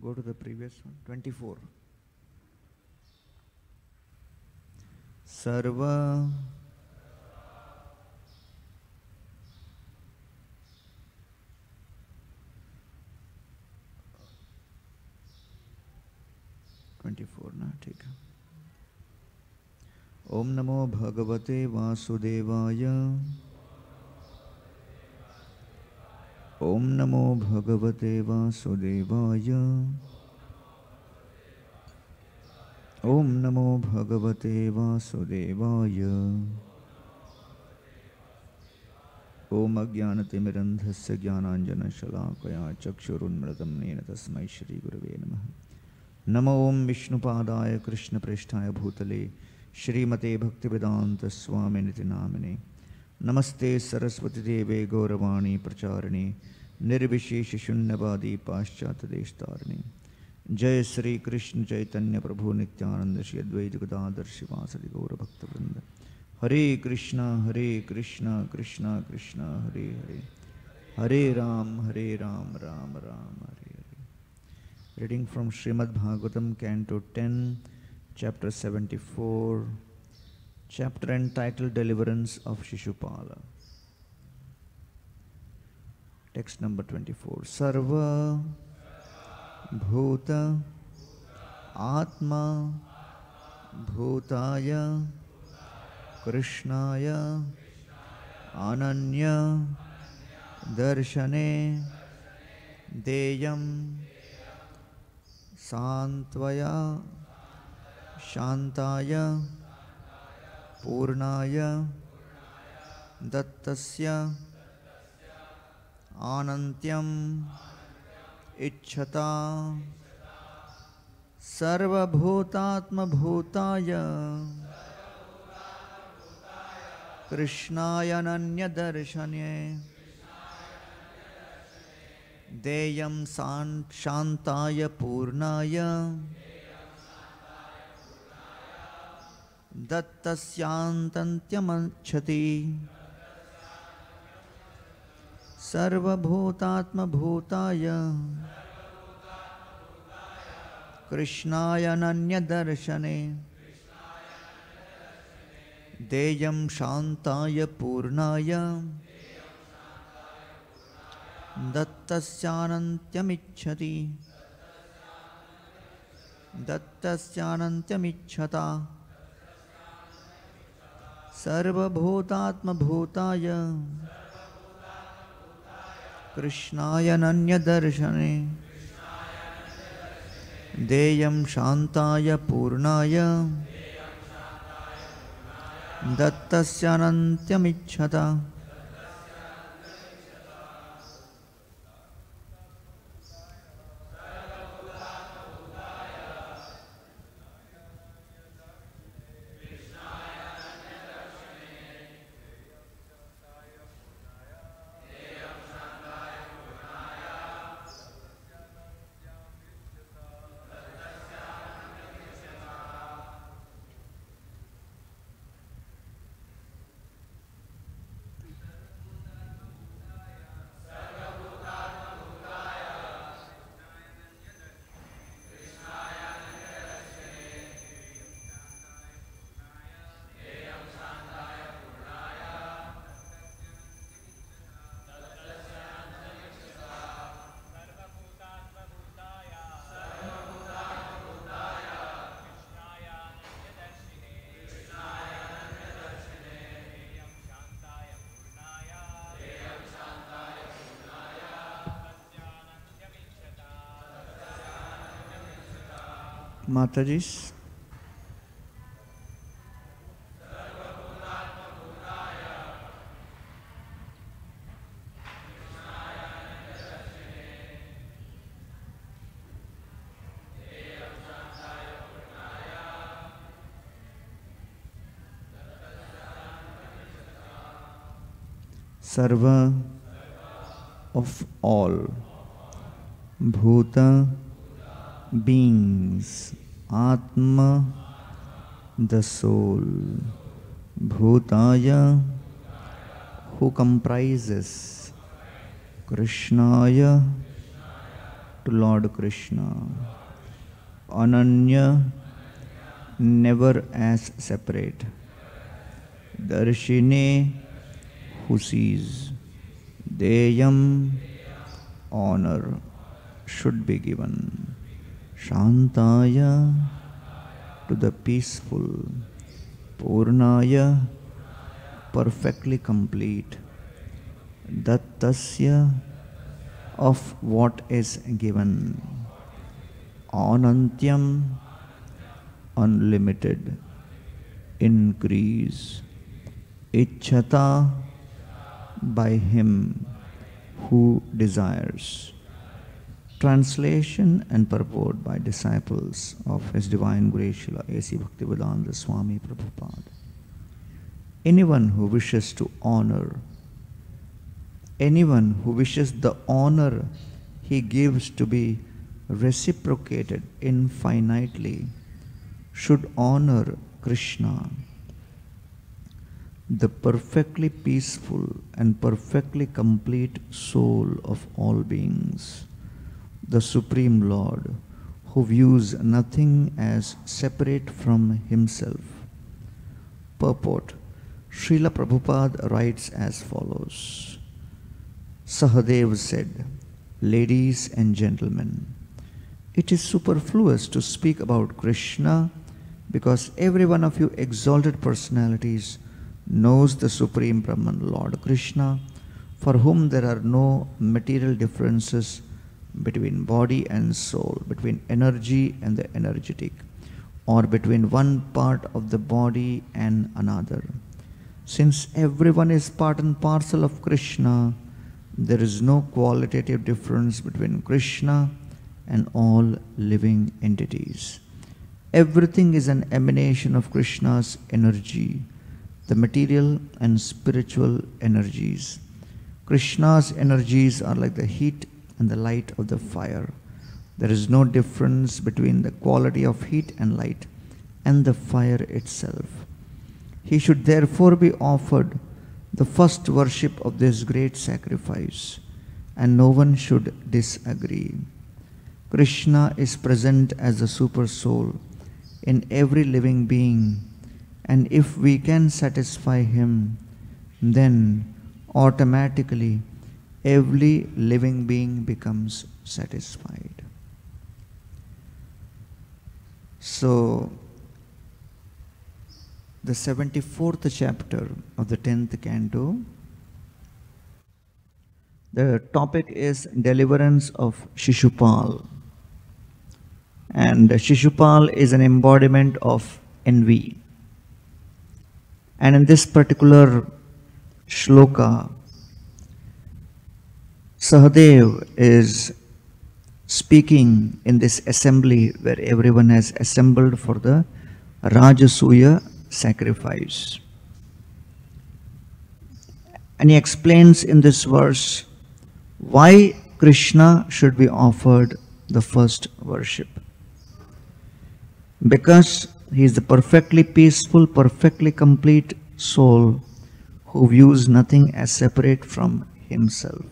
Go to the previous one, 24. Sarva ना ठीक है. ओम नमो भगवते वासुदेवाय. ओम नमो भगवते वासुदेवाय. ओम नमो भगवते वासुदेवाय. ओम अज्ञानतिमिरन्धस्य ज्ञानाञ्जनशलाकया चक्षुरुन्मिलितं येन तस्मै श्रीगुरवे नमः. नमो ओम विष्णुपादाय कृष्णप्रेष्ठाय भूतले श्रीमते भक्तिवेदांत स्वामिनिति नामिने. नमस्ते सरस्वती देवे गौरवाणी प्रचारिणे निर्विशेष शून्यवादी पाश्चात्यदेशतारिणे. जय श्री कृष्ण चैतन्य प्रभु नित्यानंद श्री अद्वैत गदाधर शिवासदि गौरभक्तवृंद. हरे कृष्णा कृष्णा कृष्णा हरे हरे. हरे Ram Ram Ram Hare Hare. Reading from Srimad Bhagavatam, Canto 10, Chapter 74, Chapter entitled Deliverance of Shishupala. Text number 24. Sarva Bhuta Atma Bhutaya Krishnaya Ananya Darshane Deyam Santvaya Shantaya Purnaya Dattasya Anantyam Ichchata Sarva Bhutatma Bhutaya Krishnaya Ananya Darshane Deyam Shantaya Purnaya Dattasyantantyamachati Sarva Bhutatma Bhutaya Krishnaya Ananya Darshane Deyam Shantaya Purnaya Dattasyanantyamichchati Dattasyanantyamichchata Sarva Bhutatma Bhutaya Krishnaya Ananya Darshane Deyam Shantaya Purnaya Dattasyanantyamichchata. Mataji's. Sarva of all Bhuta beings, Atma the soul, Bhutaya who comprises, Krishnaya to Lord Krishna. Ananya, never as separate. Darshine, who sees. Deyam, honor should be given. Shantaya, to the peaceful. Purnaya, perfectly complete. Dattasya, of what is given. Anantyam, unlimited. Increase. Ichhata, by him who desires. Translation and purport by disciples of His Divine Grace Srila A.C. Bhaktivedanta Swami Prabhupada. Anyone who wishes to honor, anyone who wishes the honor he gives to be reciprocated infinitely should honor Krishna, the perfectly peaceful and perfectly complete soul of all beings, the Supreme Lord, who views nothing as separate from himself. Purport. Srila Prabhupada writes as follows. Sahadev said, "Ladies and gentlemen, it is superfluous to speak about Krishna because every one of you exalted personalities knows the Supreme Brahman, Lord Krishna, for whom there are no material differences between body and soul, between energy and the energetic, or between one part of the body and another. Since everyone is part and parcel of Krishna, there is no qualitative difference between Krishna and all living entities. Everything is an emanation of Krishna's energy, the material and spiritual energies. Krishna's energies are like the heat and the light of the fire. There is no difference between the quality of heat and light and the fire itself. He should therefore be offered the first worship of this great sacrifice, and no one should disagree. Krishna is present as the super soul in every living being, and if we can satisfy him, then automatically every living being becomes satisfied." So, the 74th chapter of the 10th canto, the topic is deliverance of Shishupal. And Shishupal is an embodiment of envy. And in this particular shloka, Sahadev is speaking in this assembly where everyone has assembled for the Rajasuya sacrifice. And he explains in this verse why Krishna should be offered the first worship. Because he is the perfectly peaceful, perfectly complete soul who views nothing as separate from himself.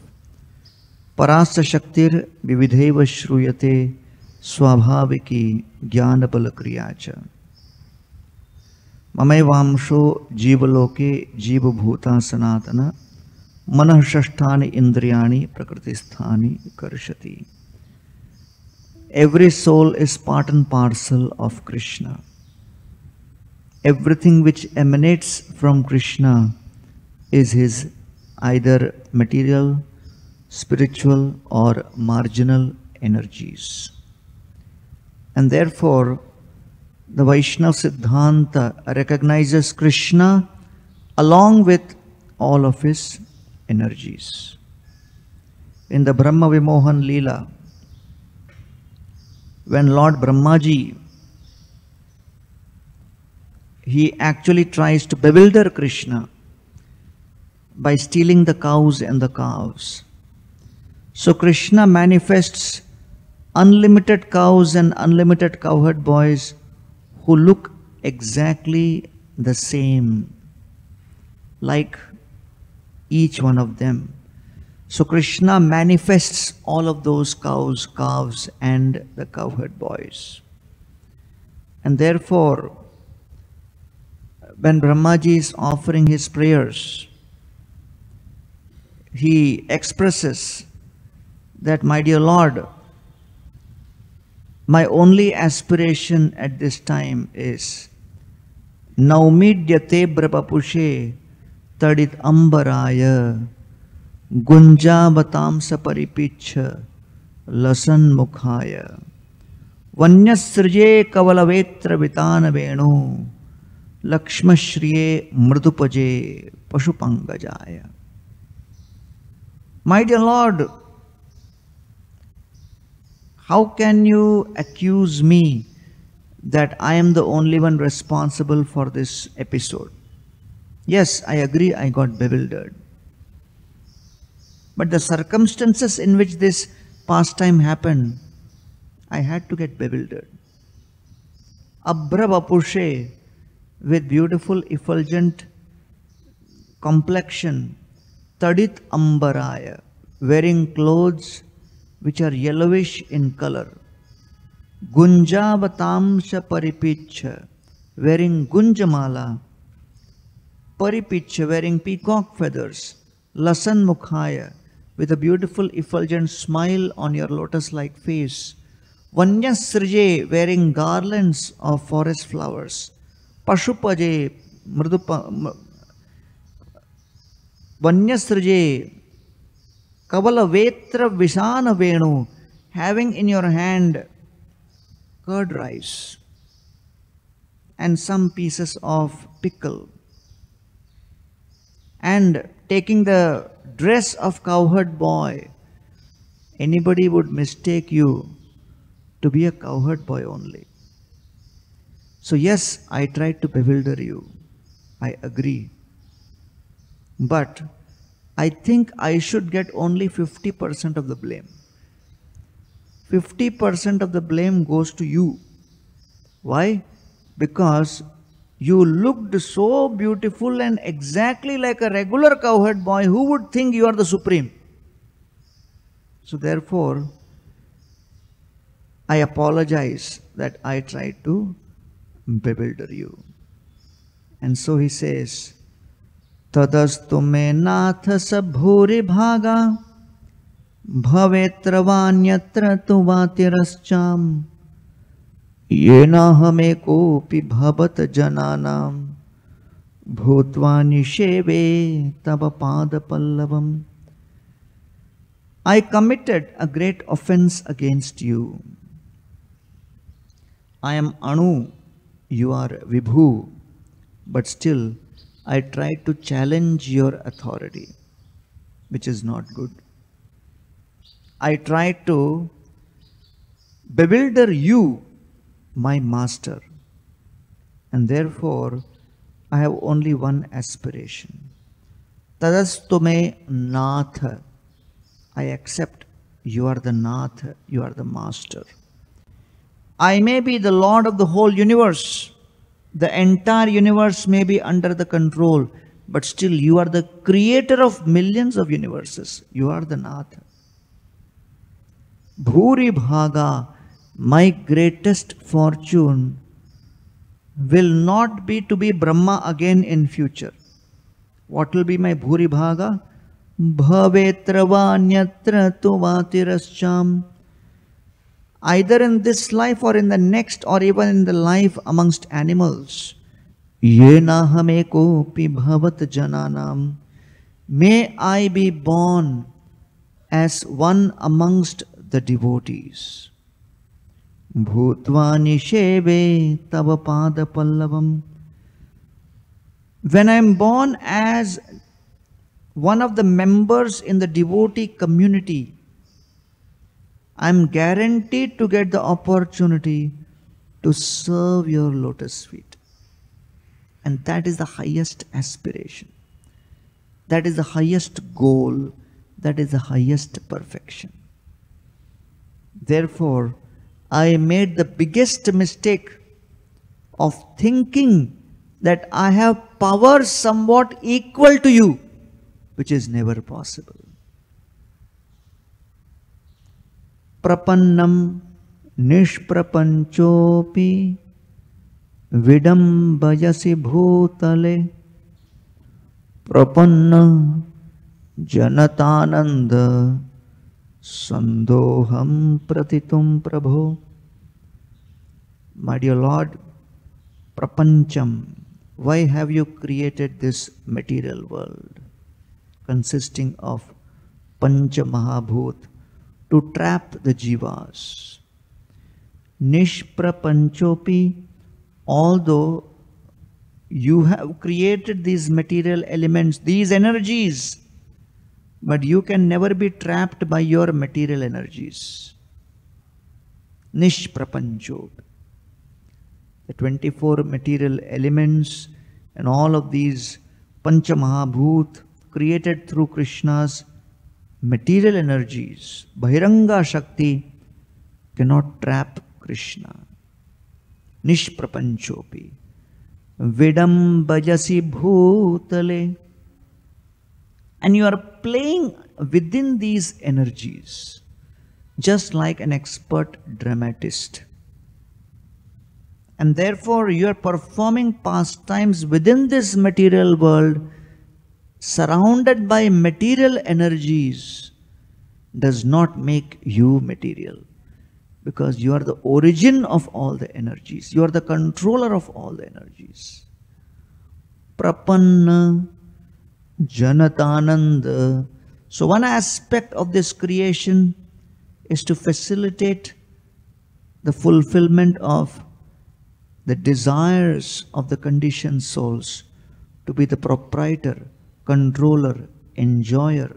Parasa Shaktir Vividheva Shruyate Swabhaviki Jnanabala Kriyacha. Mamevamsho Jivaloke Jivabhuta Sanatana Manah Shasthani Indriyani Prakritisthani Karshati. Every soul is part and parcel of Krishna. Everything which emanates from Krishna is his either material, spiritual or marginal energies. And therefore, the Vaishnava Siddhanta recognizes Krishna along with all of his energies. In the Brahma Vimohan Leela, when Lord Brahmaji, he actually tries to bewilder Krishna by stealing the cows and the calves. So Krishna manifests unlimited cows and unlimited cowherd boys who look exactly the same, like each one of them. So Krishna manifests all of those cows, calves, and the cowherd boys. And therefore, when Brahmaji is offering his prayers, he expresses that, my dear Lord, my only aspiration at this time is Naumidhyate brapapushe tadit ambaraya gunjavatam saparipicha lasan mukhaya vanyasrije kavalavetra vitana venu lakshmashriye mrudupaje pashupangajaya. My dear Lord, how can you accuse me that I am the only one responsible for this episode? Yes, I agree, I got bewildered. But the circumstances in which this pastime happened, I had to get bewildered. Abhravapushe, with beautiful effulgent complexion, Tadit ambaraya, wearing clothes which are yellowish in color. Gunjavatamsha paripicha, wearing gunjamala. Paripicha, wearing peacock feathers. Lasan mukhaya, with a beautiful effulgent smile on your lotus-like face. Vanyasrije, wearing garlands of forest flowers. Pashupaje, Vanyasrije, Kavala Vetra Visana Venu, having in your hand curd rice and some pieces of pickle, and taking the dress of cowherd boy. Anybody would mistake you to be a cowherd boy only. So yes, I tried to bewilder you. I agree. But I think I should get only 50% of the blame. 50% of the blame goes to you. Why? Because you looked so beautiful and exactly like a regular cowherd boy. Who would think you are the supreme? So therefore, I apologize that I tried to bewilder you. And so he says, Tadastu me natha sabhuri bhaga bhavetra vanyatra tuvatirascham yenahame kopi bhavat jananam bhutvani sheve tava pada pallavam. I committed a great offense against you. I am Anu, you are Vibhu, but still I tried to challenge your authority, which is not good. I tried to bewilder you, my master, and therefore I have only one aspiration. Tadastu me Nath. I accept you are the Nath, you are the master. I may be the Lord of the whole universe. The entire universe may be under the control, but still you are the creator of millions of universes. You are the Nath. Bhuri Bhaga, my greatest fortune will not be to be Brahma again in future. What will be my Bhuri Bhaga? Bhavetra vanyatra tuvatirascham. Either in this life or in the next or even in the life amongst animals. Yenahame kopi bhavat jananam. May I be born as one amongst the devotees. Bhutvani sheve tava pada pallavam. When I am born as one of the members in the devotee community, I am guaranteed to get the opportunity to serve your lotus feet. And that is the highest aspiration. That is the highest goal. That is the highest perfection. Therefore, I made the biggest mistake of thinking that I have power somewhat equal to you, which is never possible. Prapannam nishprapanchopi vidambayasi bhutale prapanna janatananda sandoham pratitum prabho. My dear Lord, prapancham, why have you created this material world consisting of pancha mahabhut to trap the jivas? Nishprapanchopi, although you have created these material elements, these energies, but you can never be trapped by your material energies. Nishprapanchopi. The 24 material elements and all of these pancha mahabhut created through Krishna's material energies, Bahiranga Shakti, cannot trap Krishna. Nishprapanchopi. Vidam bhajasi bhutale. And you are playing within these energies, just like an expert dramatist. And therefore you are performing pastimes within this material world, surrounded by material energies, does not make you material. Because you are the origin of all the energies. You are the controller of all the energies. Prapanna Janatananda. So one aspect of this creation is to facilitate the fulfillment of the desires of the conditioned souls, to be the proprietor, controller, enjoyer.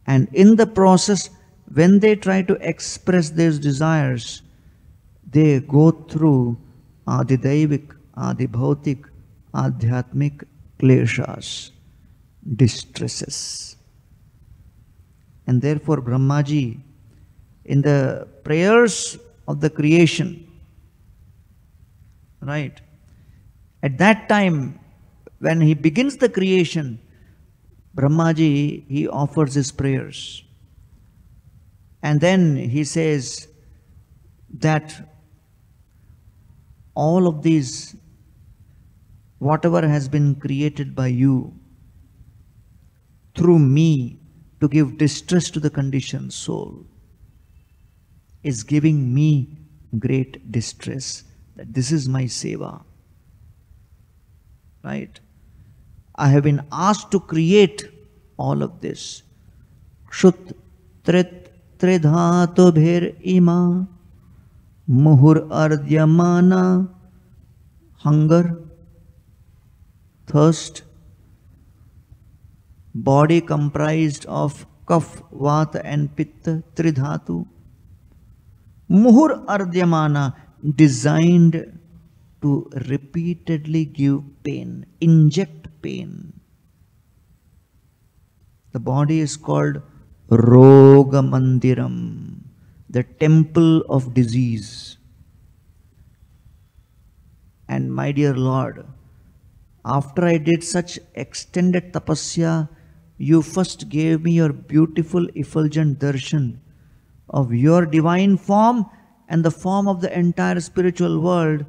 And in the process, when they try to express these desires, they go through Adidaivik, Adibhautik, Adhyatmik kleshas, distresses. And therefore Brahmaji, in the prayers of the creation, right, at that time when he begins the creation, Brahmaji, he offers his prayers. And then he says that all of these, whatever has been created by you, through me, to give distress to the conditioned soul, is giving me great distress. That this is my seva. Right? I have been asked to create all of this. Kshut trit tridhatu bhir ima muhur ardyamana. Hunger, thirst, body comprised of kapha, vata and pitta, tridhatu. Muhur ardyamana, designed to repeatedly give pain, inject pain. The body is called Roga Mandiram, the temple of disease. And my dear Lord, after I did such extended tapasya, you first gave me your beautiful effulgent darshan of your divine form and the form of the entire spiritual world.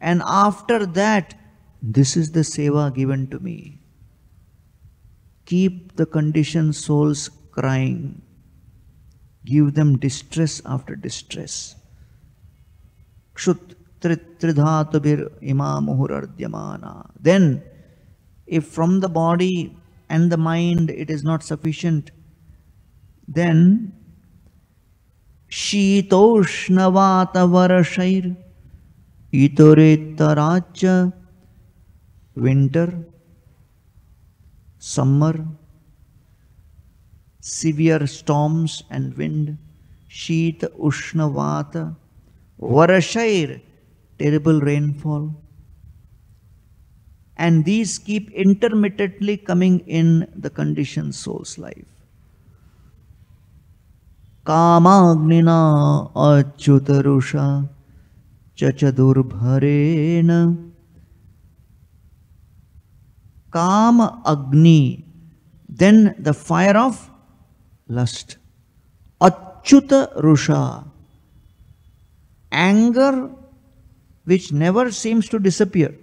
And after that, this is the seva given to me. Keep the conditioned souls crying. Give them distress after distress. Kshut tridhatubhir ima muhuradyamana. Then, if from the body and the mind it is not sufficient, then Shitoshnavatavara varashair itoretaracha, winter, summer, severe storms and wind, Shita Ushnavata, Varashair, terrible rainfall. And these keep intermittently coming in the conditioned soul's life. Kamagnina achyutarusha chachadurbharena. Kama Agni, then the fire of lust. Achyuta Rusha. Anger which never seems to disappear,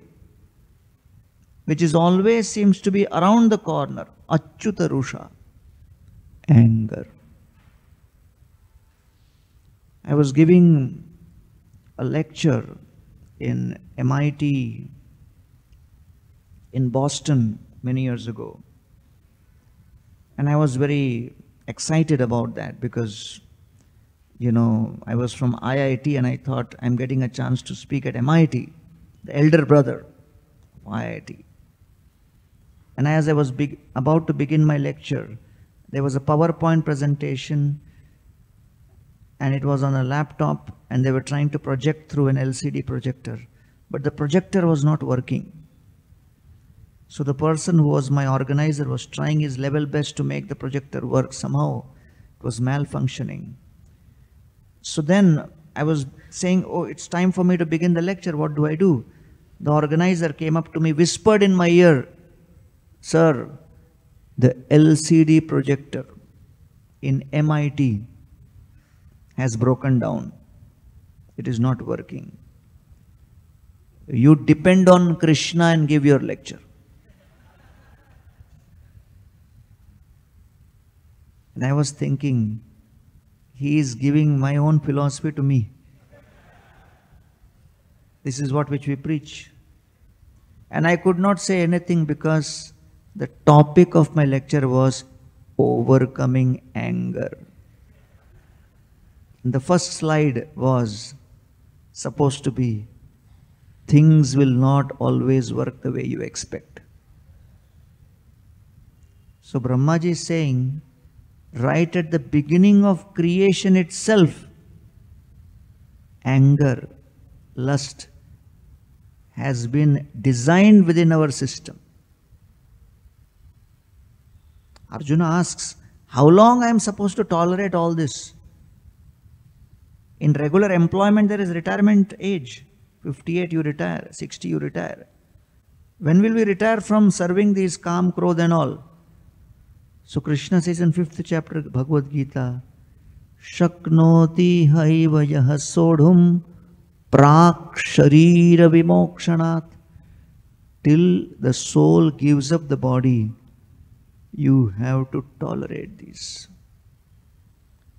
which is always seems to be around the corner. Achyuta Rusha. Anger. I was giving a lecture in MIT in Boston many years ago. And I was very excited about that because, I was from IIT and I thought I'm getting a chance to speak at MIT, the elder brother of IIT. And as I was about to begin my lecture, there was a PowerPoint presentation and it was on a laptop and they were trying to project through an LCD projector. But the projector was not working. So the person who was my organizer was trying his level best to make the projector work. Somehow it was malfunctioning. So then I was saying, oh, it's time for me to begin the lecture. What do I do? The organizer came up to me, whispered in my ear, "Sir, the LCD projector in MIT has broken down. It is not working. You depend on Krishna and give your lecture." And I was thinking, he is giving my own philosophy to me. This is what which we preach. And I could not say anything because the topic of my lecture was overcoming anger. And the first slide was supposed to be, things will not always work the way you expect. So Brahmaji is saying, right at the beginning of creation itself, anger, lust has been designed within our system. Arjuna asks, how long I am supposed to tolerate all this? In regular employment, there is retirement age. 58 you retire, 60 you retire. When will we retire from serving these Kam, Krodh and all? So Krishna says in 5th chapter Bhagavad-gita, Shaknoti haiva yaha sodhum prak sharira vimokshanat. Till the soul gives up the body, you have to tolerate this.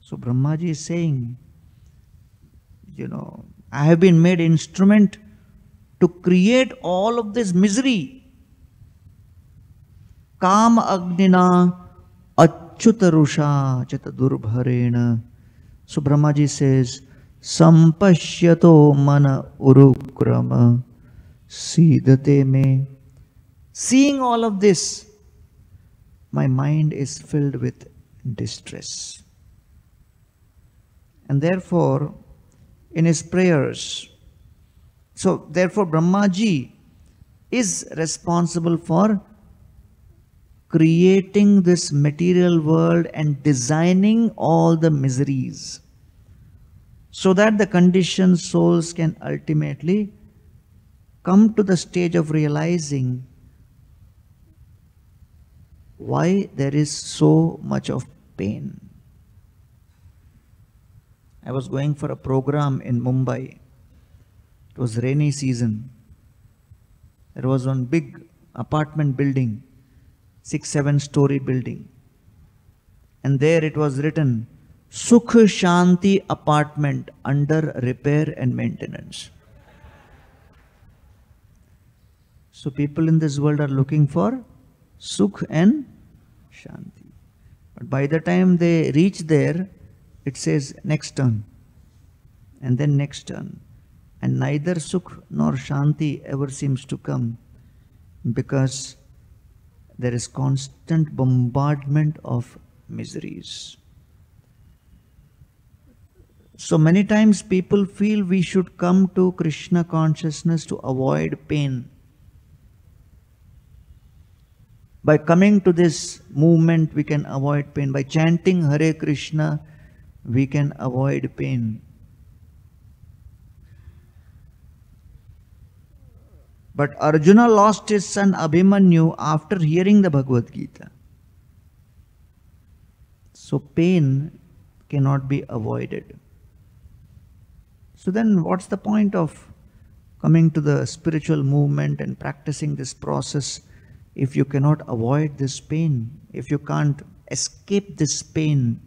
So Brahmaji is saying, I have been made instrument to create all of this misery. Kam agnina achyutarusha chatadurbharena. So Brahmaji says, Sampashyato mana urukrama sidate me. Seeing all of this, my mind is filled with distress. And therefore, in his prayers, so therefore Brahmaji is responsible for creating this material world and designing all the miseries so that the conditioned souls can ultimately come to the stage of realizing why there is so much of pain. I was going for a program in Mumbai. It was rainy season. There was one big apartment building, 6-7 story building. And there it was written, Sukh Shanti apartment under repair and maintenance. So people in this world are looking for Sukh and Shanti. But by the time they reach there, it says next turn and then next turn. And neither Sukh nor Shanti ever seems to come because there is constant bombardment of miseries. So many times people feel we should come to Krishna consciousness to avoid pain. By coming to this movement, we can avoid pain. By chanting Hare Krishna, we can avoid pain. But Arjuna lost his son Abhimanyu after hearing the Bhagavad-gita. So pain cannot be avoided. So then what's the point of coming to the spiritual movement and practicing this process if you cannot avoid this pain, if you can't escape this pain?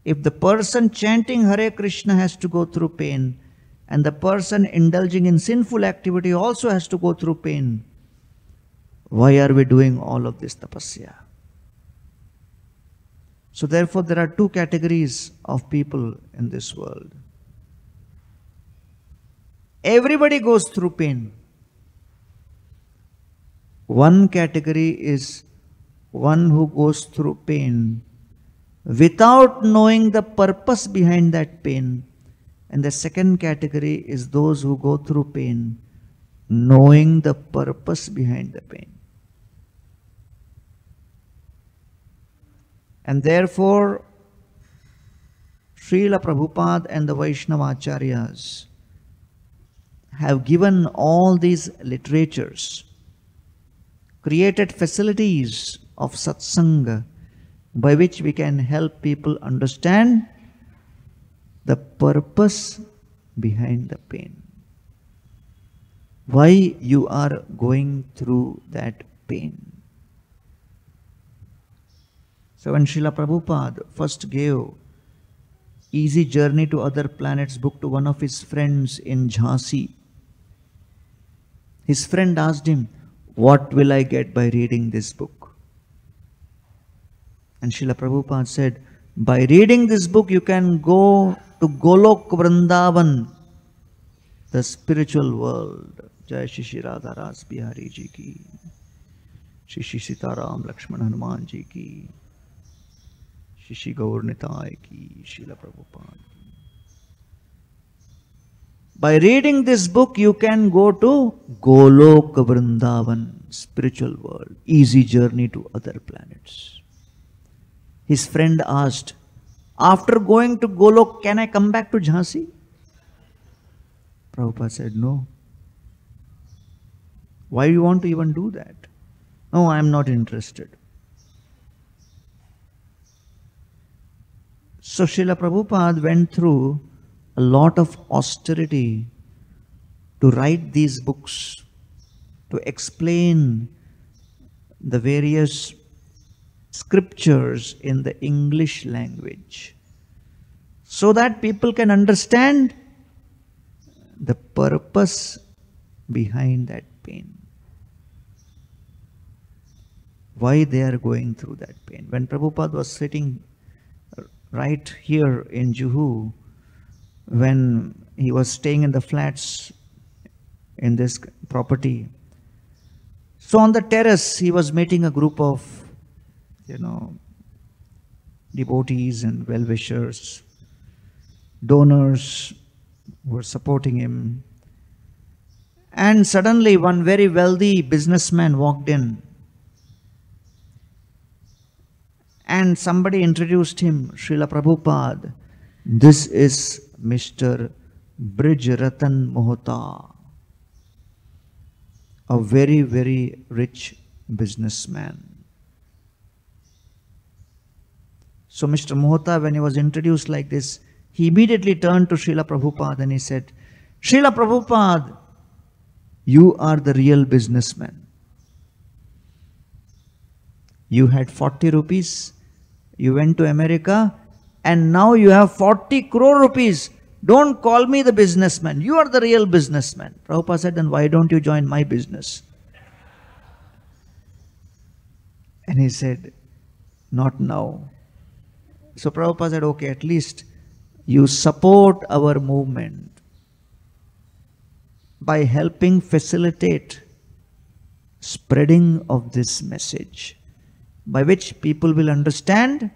If the person chanting Hare Krishna has to go through pain, and the person indulging in sinful activity also has to go through pain, why are we doing all of this tapasya? So therefore there are two categories of people in this world. Everybody goes through pain. One category is one who goes through pain without knowing the purpose behind that pain. And the second category is those who go through pain knowing the purpose behind the pain. And therefore, Srila Prabhupada and the Vaishnava Acharyas have given all these literatures, created facilities of satsanga by which we can help people understand the purpose behind the pain. Why you are going through that pain. So when Srila Prabhupada first gave Easy Journey to Other Planets book to one of his friends in Jhansi, his friend asked him, "What will I get by reading this book?" And Srila Prabhupada said, "By reading this book you can go to Golok Vrindavan, the spiritual world." Jai SriSriRadhaRasbihari ji ki, Shri Shri Sitaram Lakshman Hanuman ji ki, Shri Shri Gaur Nitai ki, Srila Prabhupada. By reading this book, you can go to Golok Vrindavan, spiritual world, easy journey to other planets. His friend asked, "After going to Golok, can I come back to Jhansi?" Prabhupada said, "No." "Why do you want to even do that?" "No, I am not interested." So Srila Prabhupada went through a lot of austerity to write these books, to explain the various scriptures in the English language, so that people can understand the purpose behind that pain. Why they are going through that pain. When Prabhupada was sitting right here in Juhu, when he was staying in the flats in this property, so on the terrace he was meeting a group of, devotees and well-wishers, donors who were supporting him. And suddenly one very wealthy businessman walked in, and somebody introduced him, Srila Prabhupada. "This is Mr. Brij Ratan Mohta, a very, very rich businessman." So Mr. Mohta, when he was introduced like this, he immediately turned to Srila Prabhupada and he said, "Srila Prabhupada, you are the real businessman. You had 40 rupees, you went to America, and now you have 40 crore rupees. Don't call me the businessman. You are the real businessman." Prabhupada said, "Then why don't you join my business?" And he said, "Not now." So Prabhupada said, "Okay, at least you support our movement by helping facilitate spreading of this message, by which people will understand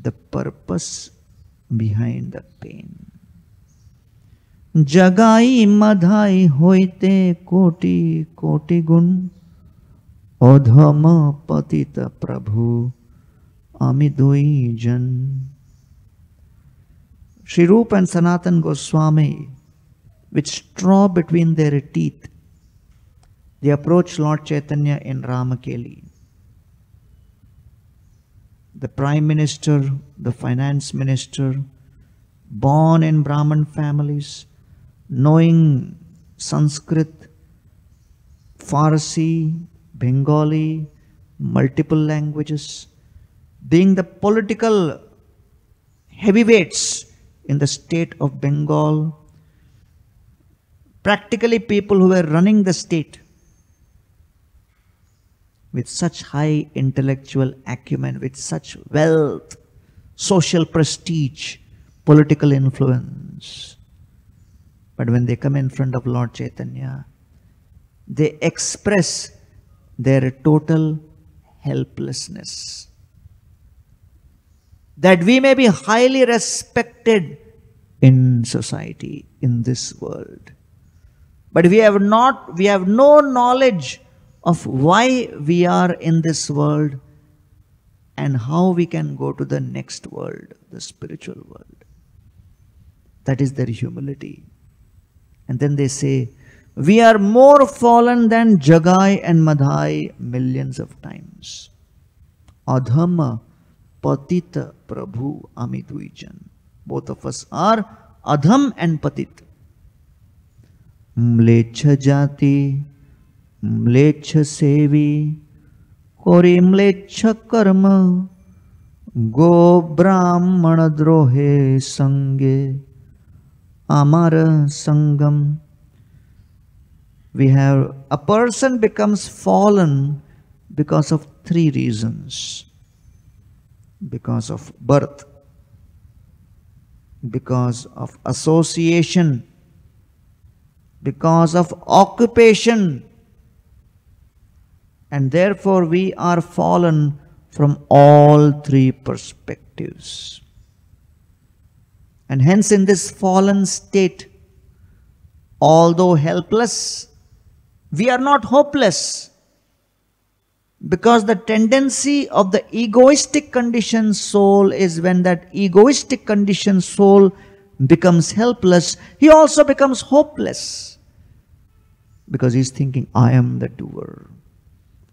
the purpose behind the pain." Jagai madhai hoite koti koti gun, odhama patita prabhu ami dui jan. Shri Rupa and Sanatan Goswami, with straw between their teeth, they approached Lord Chaitanya in Ramakeli. the prime minister, the finance minister, born in Brahmin families, knowing Sanskrit, Farsi, Bengali, multiple languages, being the political heavyweights in the state of Bengal, practically people who were running the state with such high intellectual acumen, with such wealth, social prestige, political influence. But when they come in front of Lord Chaitanya, they express their total helplessness. That we may be highly respected in society, in this world. But we have no knowledge of why we are in this world and how we can go to the next world, the spiritual world. That is their humility. And then they say, we are more fallen than Jagai and Madhai millions of times. Adhama Patita Prabhu Amiduijan. Both of us are Adham and Patit. Mlecha Jati, Mlecha Sevi, Kori Mlecha Karma, Go Brahmana Drohe Sange, Amara Sangam. We have, a person becomes fallen because of three reasons. Because of birth, because of association, because of occupation, and therefore we are fallen from all three perspectives. And hence in this fallen state, although helpless, we are not hopeless, because the tendency of the egoistic conditioned soul is when that egoistic conditioned soul becomes helpless, he also becomes hopeless, because he is thinking, I am the doer,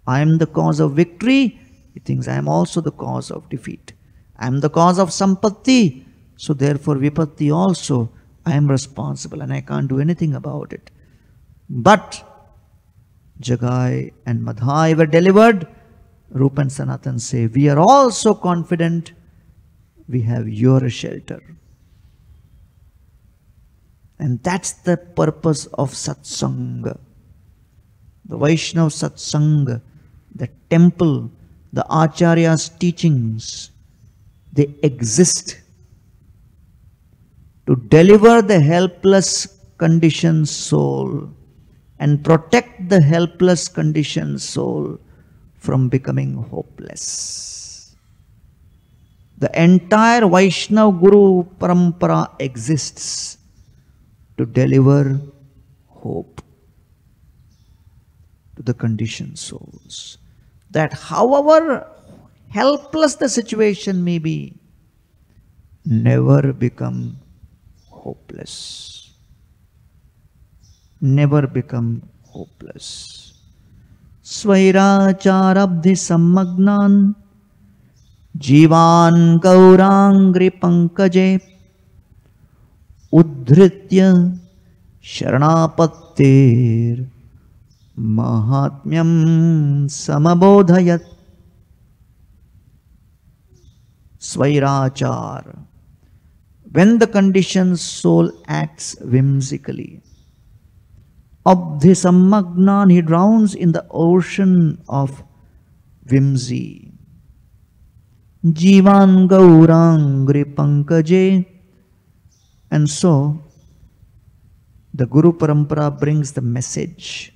I am the cause of victory. He thinks, I am also the cause of defeat. I am the cause of sampatti, so therefore vipatti also, I am responsible and I can't do anything about it. But Jagai and Madhai were delivered. Rupa and Sanatan say, we are also confident we have your shelter. And that's the purpose of satsanga. The Vaishnava satsanga, the temple, the Acharya's teachings, they exist to deliver the helpless conditioned soul and protect the helpless conditioned soul from becoming hopeless. The entire Vaishnava Guru Parampara exists to deliver hope to the conditioned souls. That however helpless the situation may be, never become hopeless. Never become hopeless. Svairacharabdhi sammagnan Jivan Gaurangri Pankaje Uddhritya Sharanapattir Mahatmyam Samabodhayat. Svairachar. When the conditioned soul acts whimsically, Abdhi sammagnan, he drowns in the ocean of whimsy. Jivan Gaurangri Pankaje. And so, the Guru Parampara brings the message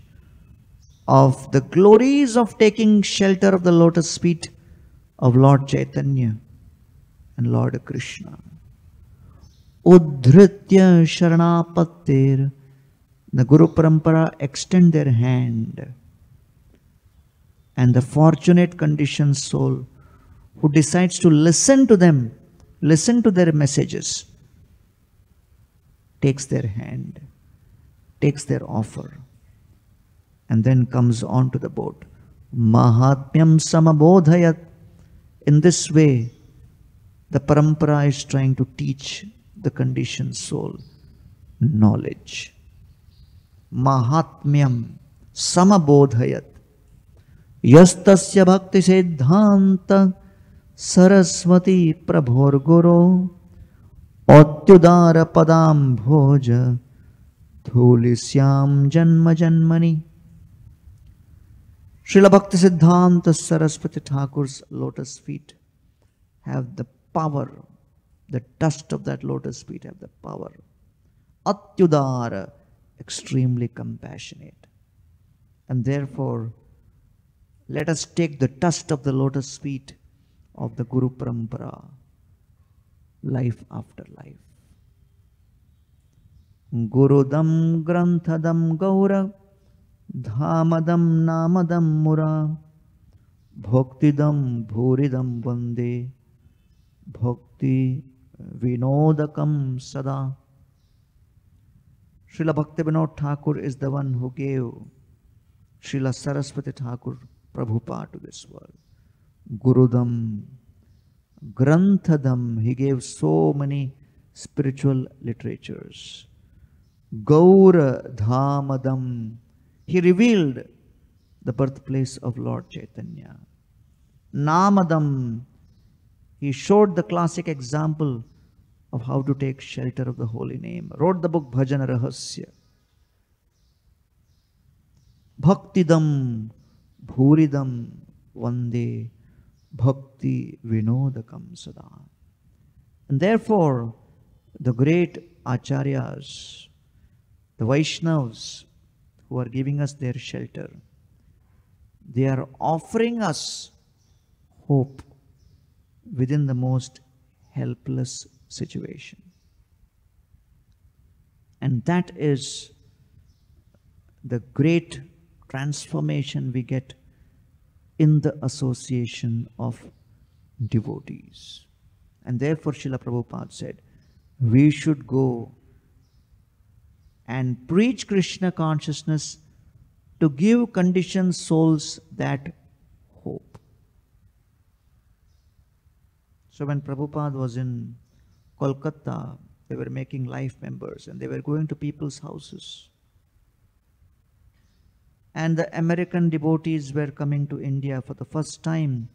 of the glories of taking shelter of the lotus feet of Lord Chaitanya and Lord Krishna. Uddhritya Sharanapattir. The Guru Parampara extend their hand, and the fortunate conditioned soul who decides to listen to them, listen to their messages, takes their hand, takes their offer, and then comes onto the boat. Mahatmyam samabodhayat. In this way, the parampara is trying to teach the conditioned soul knowledge. Mahatmyam samabodhayat yastasya bhakti siddhanta saraswati prabhorguru atyudara padam bhoja thulisyam janma janmani. Srila Bhakti Siddhanta Saraswati Thakur's lotus feet have the power, the dust of that lotus feet have the power. Atyudara, extremely compassionate. And therefore, let us take the dust of the lotus feet of the Guru Parampara, life after life. Gurudam Granthadam Gaura Dhamadam Namadam Mura Bhaktidam Bhuridam Vande Bhakti Vinodakam Sada. Srila Bhaktivinoda Thakur is the one who gave Srila Saraswati Thakur Prabhupada to this world. Gurudam, Granthadam, he gave so many spiritual literatures. Gaura Dhamadam, he revealed the birthplace of Lord Chaitanya. Namadam, he showed the classic example of how to take shelter of the holy name. Wrote the book Bhajana Rahasya. Bhaktidam Bhuridam Vande Bhakti Vinodakam Sada. And therefore, the great Acharyas, the Vaishnavas who are giving us their shelter, they are offering us hope within the most helpless situation. And that is the great transformation we get in the association of devotees. And therefore Srila Prabhupada said, we should go and preach Krishna consciousness to give conditioned souls that hope. So when Prabhupada was in Kolkata, they were making life members and they were going to people's houses. And the American devotees were coming to India for the first time.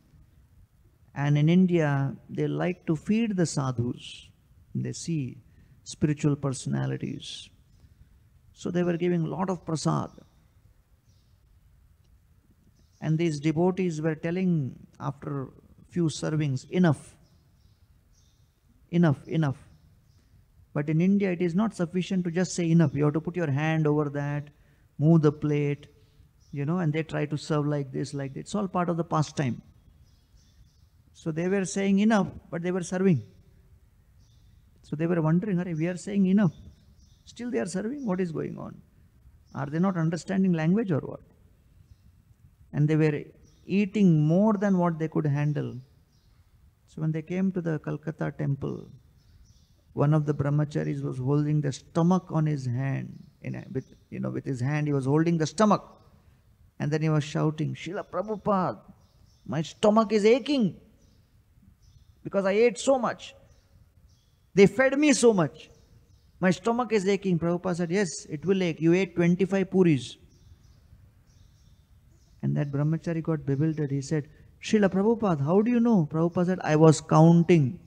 And in India, they like to feed the sadhus. They see spiritual personalities. So they were giving a lot of prasad. And these devotees were telling after few servings, enough, enough, enough. But in India, it is not sufficient to just say enough. You have to put your hand over that, move the plate, and they try to serve like this, like that. It's all part of the pastime. So they were saying enough, but they were serving. So they were wondering, Hare, we are saying enough. Still they are serving. What is going on? Are they not understanding language or what? And they were eating more than what they could handle. So when they came to the Calcutta temple, one of the brahmacharis was holding the stomach on his hand. With his hand he was holding the stomach. And then he was shouting, Srila Prabhupada, my stomach is aching because I ate so much. They fed me so much. My stomach is aching. Prabhupada said, yes, it will ache. You ate 25 puris. And that brahmachari got bewildered. He said, Srila Prabhupada, how do you know? Prabhupada said, I was counting.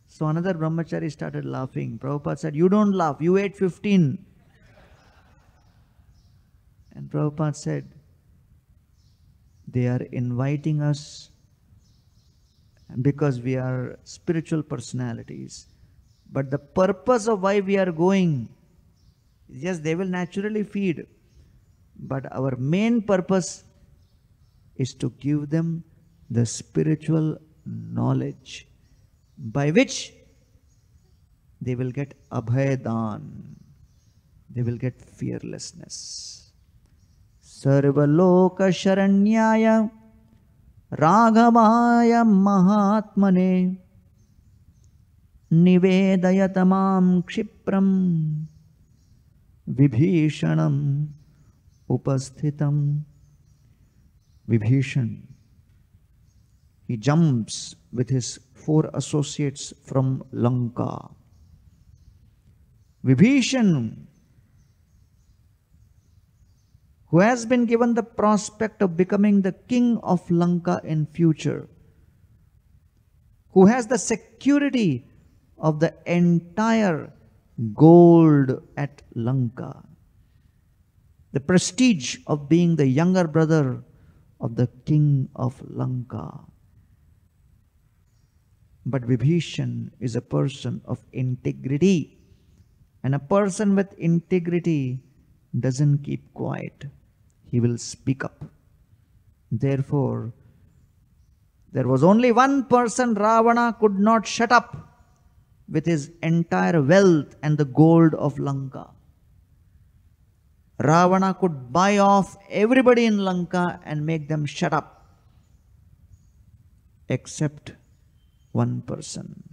So another brahmachari started laughing. Prabhupada said, you don't laugh. You ate 15. And Prabhupada said, they are inviting us because we are spiritual personalities. But the purpose of why we are going, yes, they will naturally feed. But our main purpose is to give them the spiritual knowledge by which they will get abhayadan. They will get fearlessness. Sarvaloka Sharanyaya Raghavaya Mahatmane Nivedayatamam Kshipram Vibhishanam Upasthitam. Vibhishan, he jumps with his 4 associates from Lanka. Vibhishan, who has been given the prospect of becoming the king of Lanka in future, who has the security of the entire gold at Lanka, the prestige of being the younger brother of the king of Lanka. But Vibhishan is a person of integrity, and a person with integrity doesn't keep quiet. He will speak up. Therefore, there was only one person Ravana could not shut up with his entire wealth and the gold of Lanka. Ravana could buy off everybody in Lanka and make them shut up, except one person,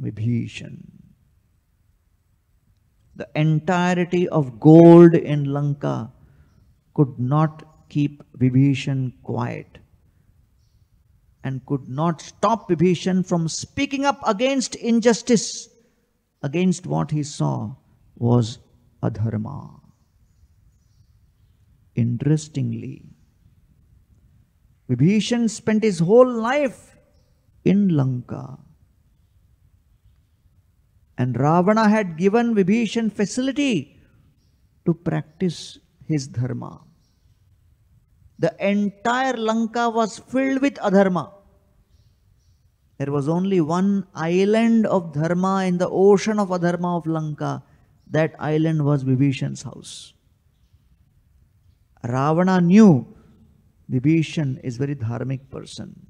Vibhishan. The entirety of gold in Lanka could not keep Vibhishan quiet, and could not stop Vibhishan from speaking up against injustice, against what he saw was adharma. Interestingly, Vibhishan spent his whole life in Lanka, and Ravana had given Vibhishan facility to practice his dharma. The entire Lanka was filled with adharma. There was only one island of dharma in the ocean of adharma of Lanka. That island was Vibhishan's house. Ravana knew Vibhishan is a very dharmic person.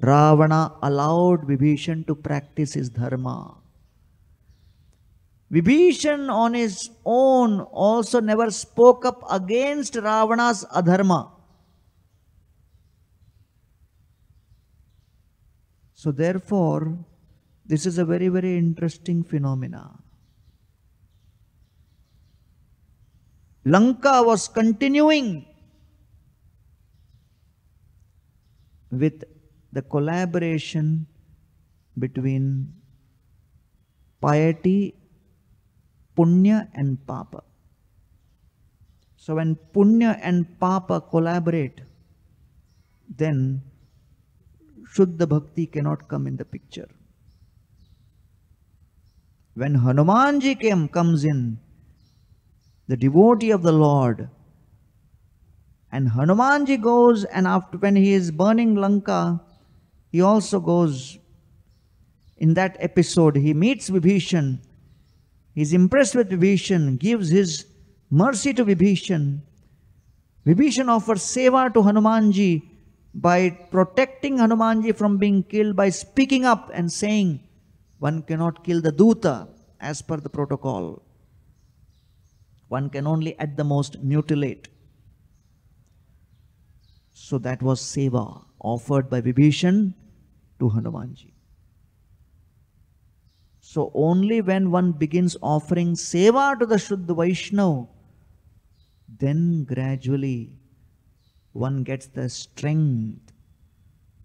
Ravana allowed Vibhishan to practice his dharma. Vibhishan on his own also never spoke up against Ravana's adharma. So therefore, this is a very, very interesting phenomena. Lanka was continuing with the collaboration between piety, punya and papa. So when punya and papa collaborate, then Shuddha Bhakti cannot come in the picture. When Hanumanji comes in, the devotee of the Lord, and Hanumanji goes, and after when he is burning Lanka, he also goes. In that episode, he meets Vibhishan. He is impressed with Vibhishan, gives his mercy to Vibhishan. Vibhishan offers seva to Hanumanji by protecting Hanumanji from being killed by speaking up and saying, one cannot kill the Duta as per the protocol. One can only at the most mutilate. So that was seva offered by Vibhishan to Hanumanji. So only when one begins offering seva to the Shuddha Vaishnava, then gradually one gets the strength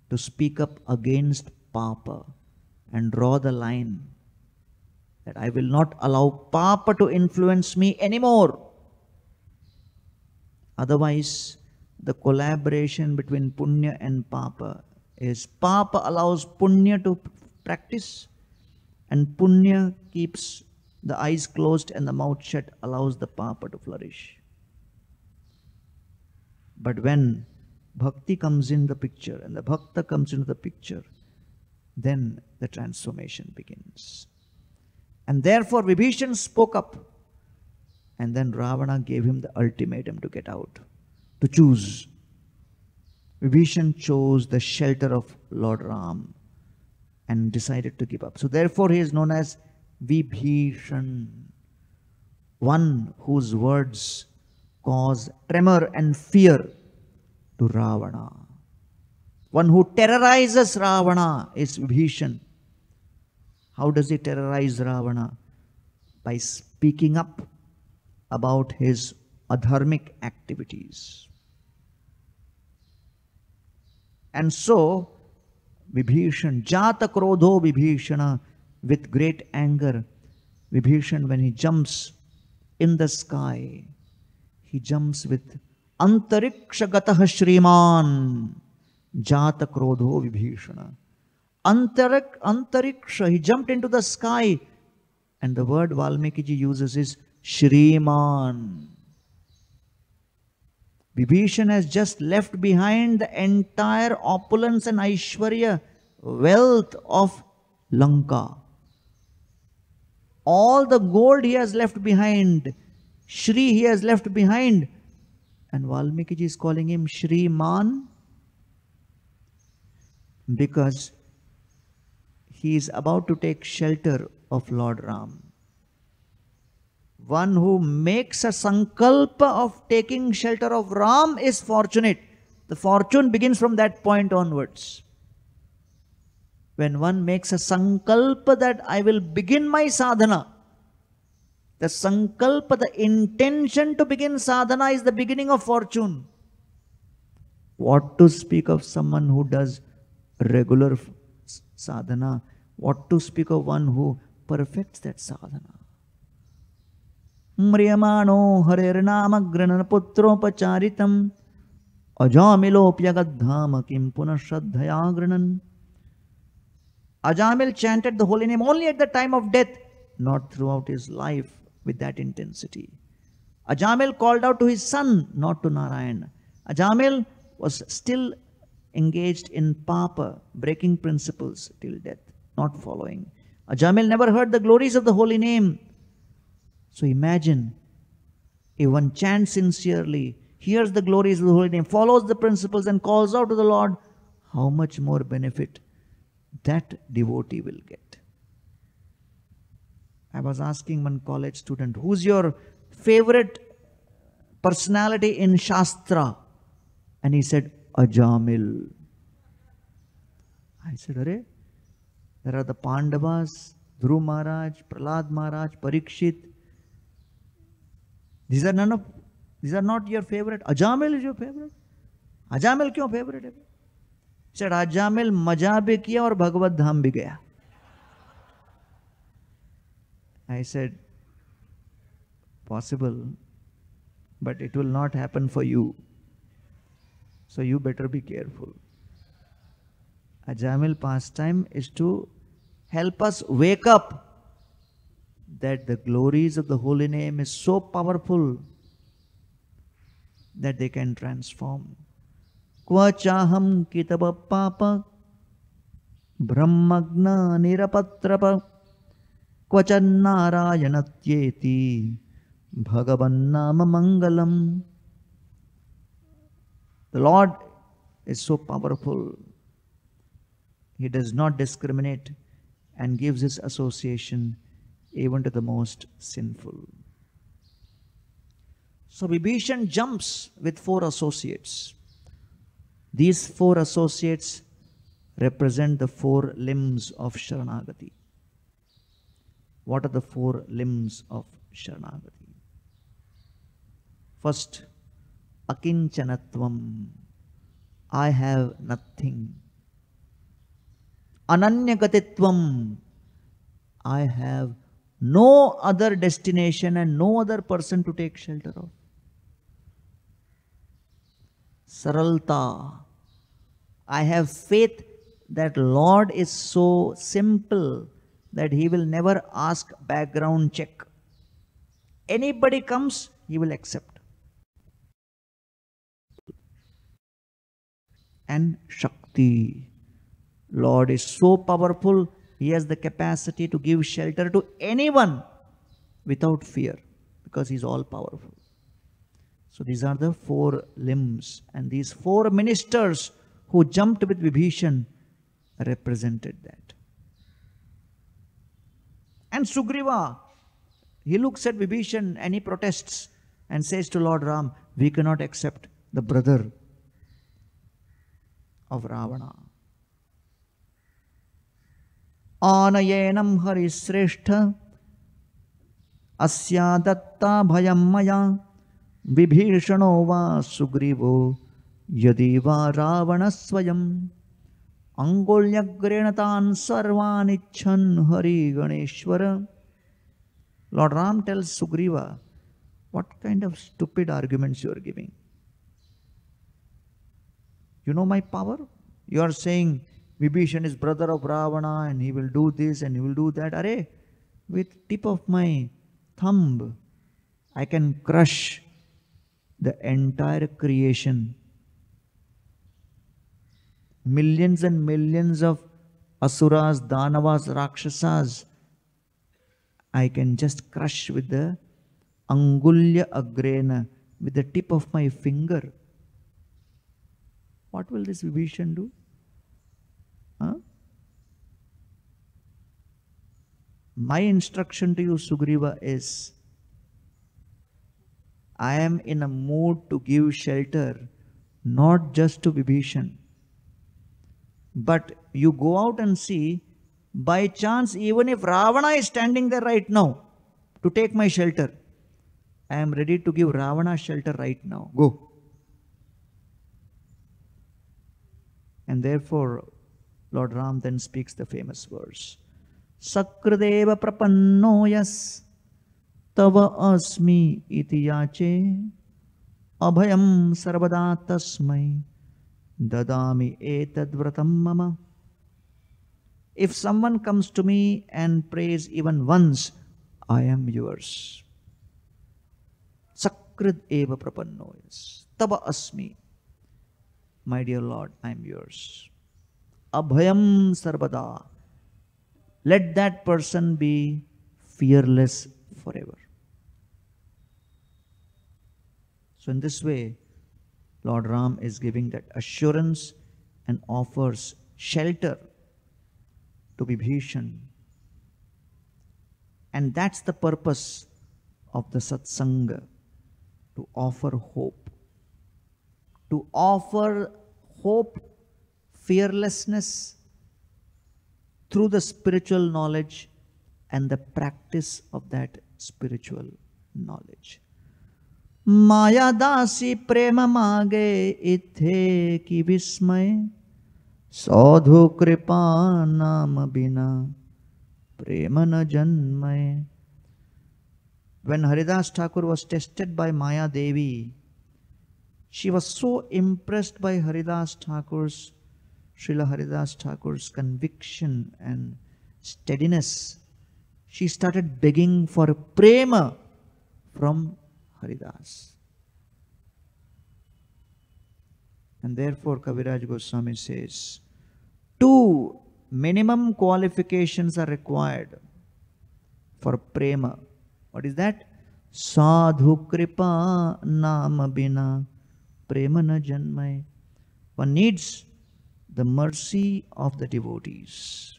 to speak up against papa and draw the line that I will not allow papa to influence me anymore. Otherwise, the collaboration between punya and papa is papa allows punya to practice, and punya keeps the eyes closed and the mouth shut, allows the papa to flourish. But when bhakti comes in the picture and the bhakta comes into the picture, then the transformation begins. And therefore Vibhishan spoke up, and then Ravana gave him the ultimatum to get out, to choose. Vibhishan chose the shelter of Lord Ram and decided to give up. So therefore he is known as Vibhishan, one whose words cause tremor and fear to Ravana. One who terrorizes Ravana is Vibhishan. How does he terrorize Ravana? By speaking up about his adharmic activities. And so, Vibhishan, Jata Krodho Vibhishana, with great anger, Vibhishan, when he jumps in the sky, he jumps with Antariksha Gataha Shriman, Jata Krodho Vibhishana. Antariksha, he jumped into the sky, and the word Valmiki ji uses is Shriman. Vibhishan has just left behind the entire opulence and Aishwarya, wealth of Lanka. All the gold he has left behind, Shri he has left behind. And Valmiki ji is calling him Shriman because he is about to take shelter of Lord Ram. One who makes a sankalpa of taking shelter of Ram is fortunate. The fortune begins from that point onwards. When one makes a sankalpa that I will begin my sadhana, the sankalpa, the intention to begin sadhana is the beginning of fortune. What to speak of someone who does regular sadhana? What to speak of one who perfects that sadhana? Mriyamano Harirnama Granaputropacharitam Ajamilopyagadhama Kim Punashradhaya Granan. Ajamil chanted the holy name only at the time of death, not throughout his life with that intensity. Ajamil called out to his son, not to Narayan. Ajamil was still engaged in papa, breaking principles till death, not following. Ajamil never heard the glories of the holy name. So imagine, if one chants sincerely, hears the glories of the holy name, follows the principles and calls out to the Lord, how much more benefit that devotee will get. I was asking one college student, who's your favorite personality in Shastra? And he said, Ajamil. I said, Hare, there are the Pandavas, Dhruv Maharaj, Prahlad Maharaj, Parikshit. These are not your favorite. Ajamil is your favorite. Ajamil क्यों favorite है? He said, Ajamil मजा भी किया और भगवत धाम भी गया. I said, possible, but it will not happen for you. So you better be careful. Ajamil pastime is to help us wake up that the glories of the holy name is so powerful that they can transform. Kva chaham kitaba papa brahmagna nirapatrapa kvacannarayanathyeti bhagavannama mangalam. The Lord is so powerful. He does not discriminate and gives his association even to the most sinful. So Vibhishan jumps with 4 associates. These 4 associates represent the 4 limbs of Sharanagati. What are the 4 limbs of Sharanagati? First, Akinchanatvam. I have nothing. Ananyagatitvam. I have no other destination and no other person to take shelter of. Saralta. I have faith that Lord is so simple that He will never ask background check. Anybody comes, He will accept. And Shakti. Lord is so powerful, He has the capacity to give shelter to anyone without fear because He is all powerful. So these are the 4 limbs, and these 4 ministers who jumped with Vibhishan represented that. And Sugriva, he looks at Vibhishan and he protests and says to Lord Ram, we cannot accept the brother of Ravana. Anayenam harisreshtha asya datta bhayam maya vibhishano va sugrivo Yadiva Ravana Swayam Angolyagrena Sarvan Icchan Hari Ganeshwara. Lord Ram tells Sugriva, what kind of stupid arguments you are giving? You know my power? You are saying Vibhishan is brother of Ravana and he will do this and he will do that. Arey, with tip of my thumb, I can crush the entire creation. Millions and millions of asuras, danavas, rakshasas, I can just crush with the angulya agrena, with the tip of my finger. What will this Vibhishan do? Huh? My instruction to you, Sugriva, is I am in a mood to give shelter, not just to Vibhishan. But you go out and see, by chance, even if Ravana is standing there right now to take my shelter, I am ready to give Ravana shelter right now. Go. And therefore, Lord Ram then speaks the famous verse. Sakradeva prapannoyas tava asmi iti yache abhayam sarvada tasmai dadami etad vratam mama. If someone comes to me and prays even once, I am yours. Sakrid eva prapannoyas tava asmi. My dear Lord, I am yours. Abhayam sarvada. Let that person be fearless forever. So in this way, Lord Ram is giving that assurance and offers shelter to Vibhishan. And that's the purpose of the satsanga, to offer hope. To offer hope, fearlessness through the spiritual knowledge and the practice of that spiritual knowledge. Maya dasi prema mage ithe ki vismay sadhu kripa nama bina prema na janmay. When Haridas Thakur was tested by Maya Devi, she was so impressed by Haridas Thakur's, Srila Haridas Thakur's conviction and steadiness. She started begging for prema from Haridas. And therefore Kaviraj Goswami says, two minimum qualifications are required for prema. What is that? Sadhu kripa nama bina prema na janmay. One needs the mercy of the devotees.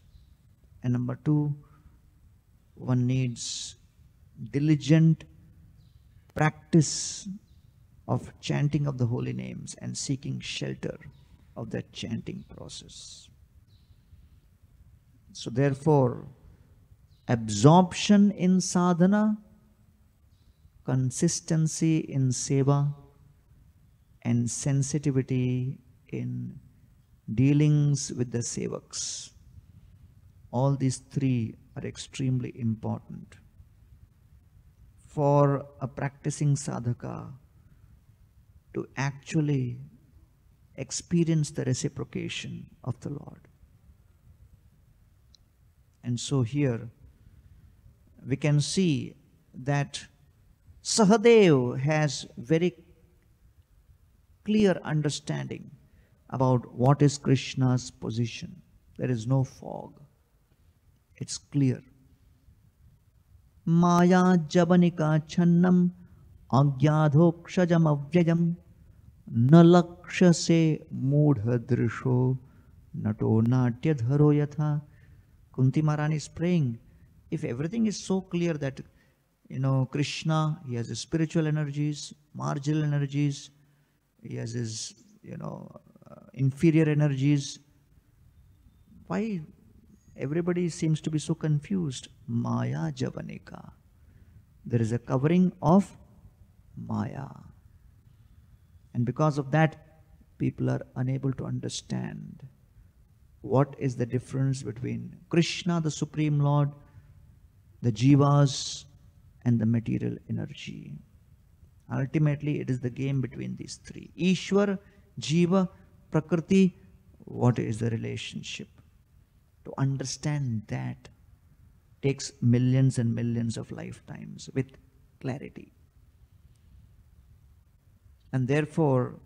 And number two, one needs diligent practice of chanting of the holy names and seeking shelter of that chanting process. So therefore, absorption in sadhana, consistency in seva, and sensitivity in dealings with the sevaks. All these three are extremely important for a practicing sadhaka to actually experience the reciprocation of the Lord. And so here we can see that Sahadev has very clear understanding about what is Krishna's position. There is no fog. It's clear. Maya jabanika channam agyadhokshajam avyayam nalaksha se mudha drisho nato natya dharo yatha. Kunti Maharani is praying, if everything is so clear that, Krishna, he has his spiritual energies, marginal energies, he has his, inferior energies, why everybody seems to be so confused? Maya javanika. There is a covering of Maya. And because of that, people are unable to understand what is the difference between Krishna, the Supreme Lord, the jivas, and the material energy. Ultimately, it is the game between these three. Ishwar, jiva, prakriti, what is the relationship? To understand that takes millions and millions of lifetimes with clarity. And therefore,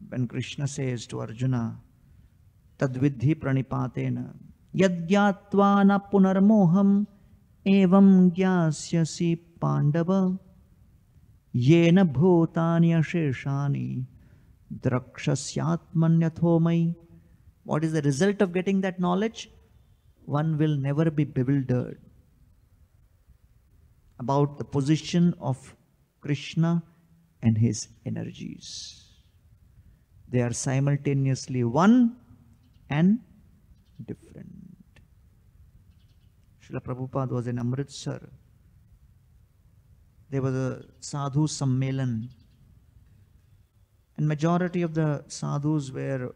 when Krishna says to Arjuna, Tadvidhi pranipatena yadgyatva na punarmoham evam gyasyasi pandava yena bhutani asheshani drakshasyaatmanyathomai. What is the result of getting that knowledge? One will never be bewildered about the position of Krishna and his energies. They are simultaneously one and different. Srila Prabhupada was in Amritsar. There was a sadhu sammelan, and majority of the sadhus were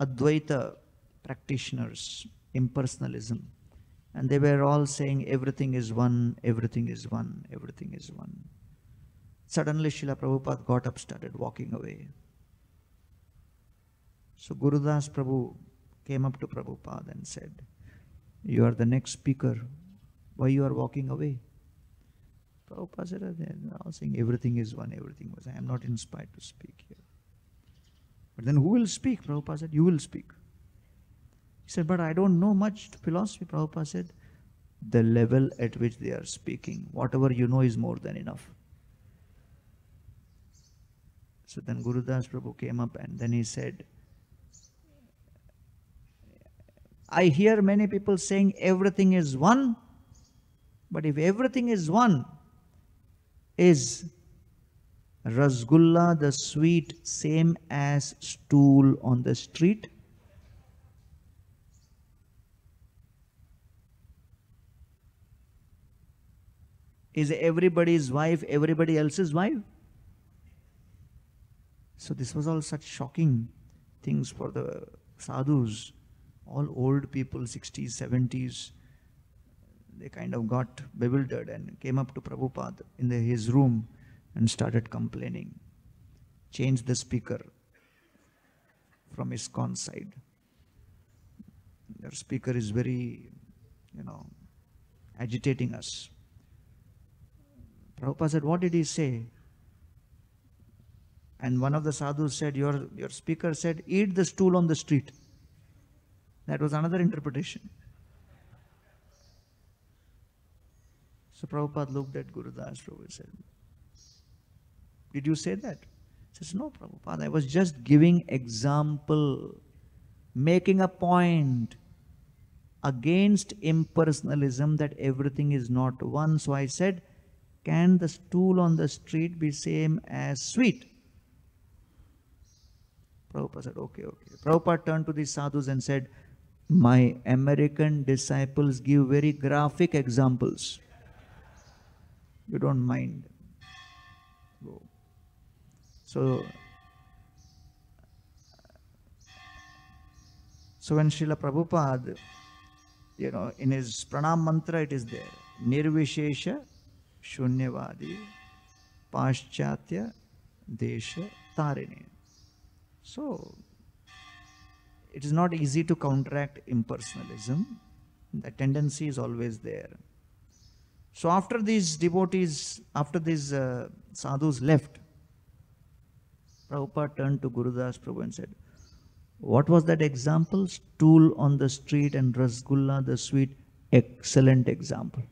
Advaita practitioners, impersonalism, and they were all saying everything is one, everything is one, everything is one. Suddenly Srila Prabhupada got up, started walking away. So Gurudas Prabhu came up to Prabhupada and said, "You are the next speaker. Why you are walking away?" Prabhupada said, "They are all saying everything is one, everything was. I am not inspired to speak here." But then who will speak? Prabhupada said, "You will speak." He said, "But I don't know much philosophy." Prabhupada said, "The level at which they are speaking, whatever you know is more than enough." So then Gurudas Prabhu came up and then he said, "I hear many people saying everything is one, but if everything is one, is Rasgulla the sweet same as stool on the street?" Is everybody's wife everybody else's wife? So this was all such shocking things for the sadhus. All old people, 60s, 70s, they kind of got bewildered and came up to Prabhupada in his room and started complaining. Changed the speaker from ISKCON side. Their speaker is very, agitating us. Prabhupada said, "What did he say?" And one of the sadhus said, your speaker said, "Eat the stool on the street." That was another interpretation. So Prabhupada looked at Gurudas Prabhu and said, "Did you say that?" He says, "No, Prabhupada, I was just giving example, making a point against impersonalism that everything is not one. So I said, can the stool on the street be same as sweet?" Prabhupada said, okay. Prabhupada turned to these sadhus and said, "My American disciples give very graphic examples. You don't mind. Go." So when Srila Prabhupada, in his pranam mantra it is there, Nirvishesha Shunyavadi Paschatya Desha Tarine. So it is not easy to counteract impersonalism. The tendency is always there. So after these devotees, after these sadhus left, Prabhupada turned to Gurudas Prabhu and said, "What was that example? Stool on the street and Rasgulla the sweet. Excellent example."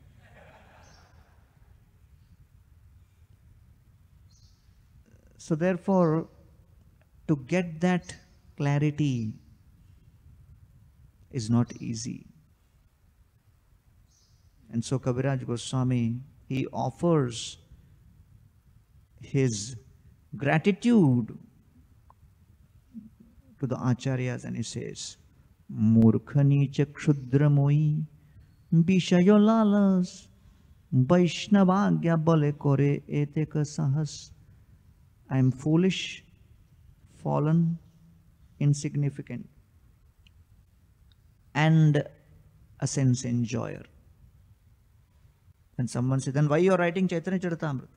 So therefore, to get that clarity is not easy. And so Kaviraj Goswami, he offers his gratitude to the acharyas and he says, "Murkhani cha kshudramoi bishayo lalas Vaishnavagya bale kore eteka sahas." I am foolish, fallen, insignificant, and a sense enjoyer. And someone said, then why you are writing Chaitanya Charitamrita?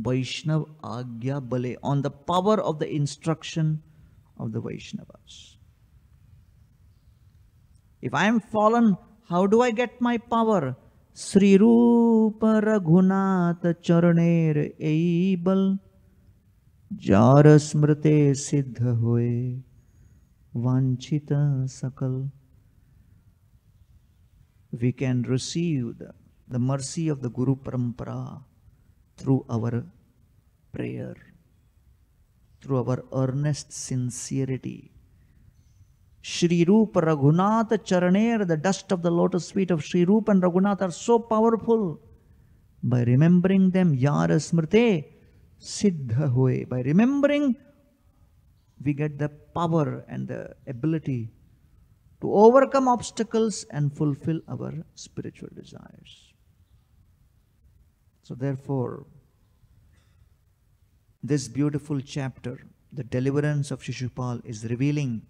Vaishnav Agya Bale, on the power of the instruction of the Vaishnavas. If I am fallen, how do I get my power? Sri Rupa Raghunatha Charaner Eibal Jara Smrite Siddha Hoye Vanchita Sakal. We can receive the mercy of the Guru Parampara through our prayer, through our earnest sincerity. Shri Rupa Raghunatha Charaner, the dust of the lotus feet of Shri Rupa and Raghunath are so powerful. By remembering them, Yara Smrite Siddha Hoye. By remembering, we get the power and the ability to overcome obstacles and fulfill our spiritual desires. So therefore, this beautiful chapter, the deliverance of Shishupal, is revealing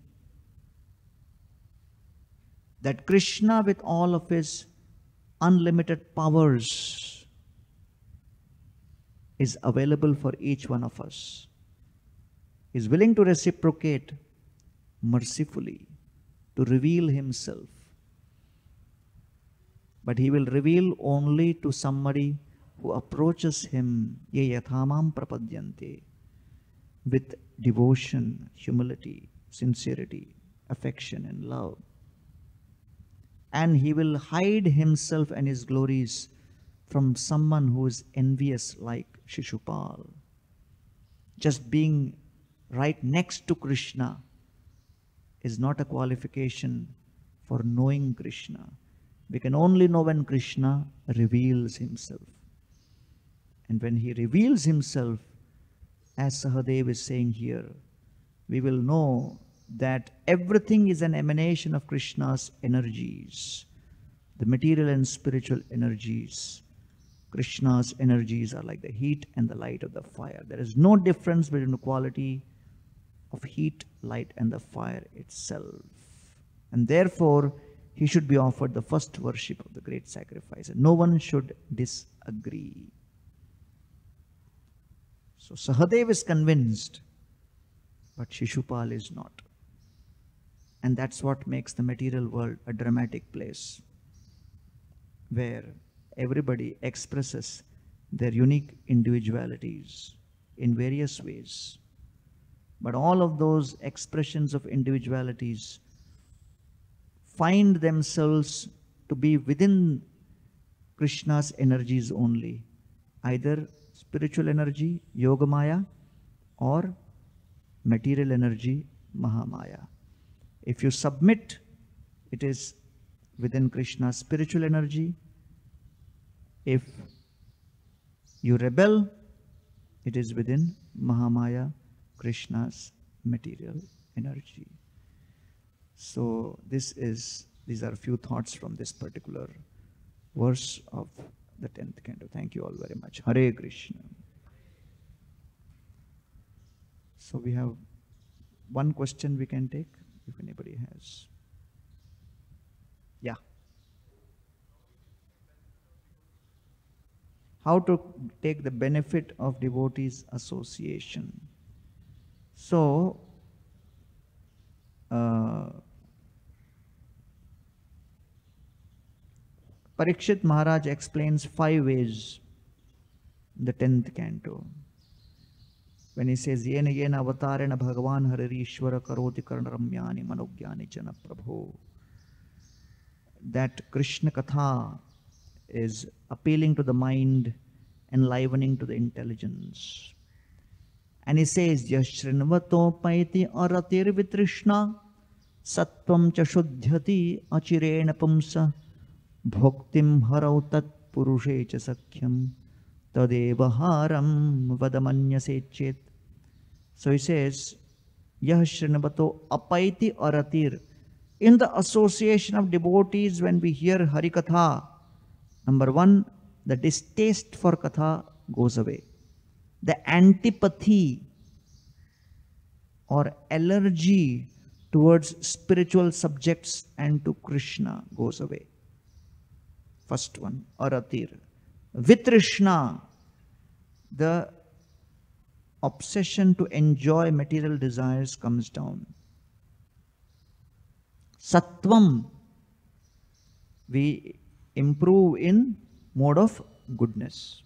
that Krishna, with all of his unlimited powers, is available for each one of us. He is willing to reciprocate mercifully, to reveal himself. But he will reveal only to somebody who approaches him, ye yathamam prapadyante, with devotion, humility, sincerity, affection and love. And he will hide himself and his glories from someone who is envious like Shishupal. Just being right next to Krishna is not a qualification for knowing Krishna. We can only know when Krishna reveals himself. And when he reveals himself, as Sahadev is saying here, we will know that everything is an emanation of Krishna's energies, the material and spiritual energies. Krishna's energies are like the heat and the light of the fire. There is no difference between the quality of heat, light and the fire itself. And therefore, he should be offered the first worship of the great sacrifice. And no one should disagree. So Sahadev is convinced, but Shishupal is not. And that's what makes the material world a dramatic place, where everybody expresses their unique individualities in various ways. But all of those expressions of individualities find themselves to be within Krishna's energies only, either spiritual energy, Yogamaya, or material energy, Mahamaya. If you submit, it is within Krishna's spiritual energy. If you rebel, it is within Mahamaya, Krishna's material energy. So these are a few thoughts from this particular verse of the 10th canto. Thank you all very much. Hare Krishna. So we have one question we can take, if anybody has. Yeah. How to take the benefit of devotees' association. So, Parikshit Maharaj explains 5 ways in the 10th canto. When he says, Yena yena avatarena bhagavan haririshwara karoti karnaramyani manogyani chana prabho. That Krishna Katha is appealing to the mind, enlivening to the intelligence. And he says, Yashrinvato paiti aratir vitrishna sattvam cha shuddhyati achirena pumsa bhoktim harau tat purushe cha sakhyam tadeva haram vadamanya sechet. So he says, Yashrinvato apaiti aratir. In the association of devotees, when we hear Harikatha, number 1, the distaste for Katha goes away. The antipathy or allergy towards spiritual subjects and to Krishna goes away. First one, aratir. Vitrishna, the obsession to enjoy material desires comes down. Sattvam, we improve in mode of goodness.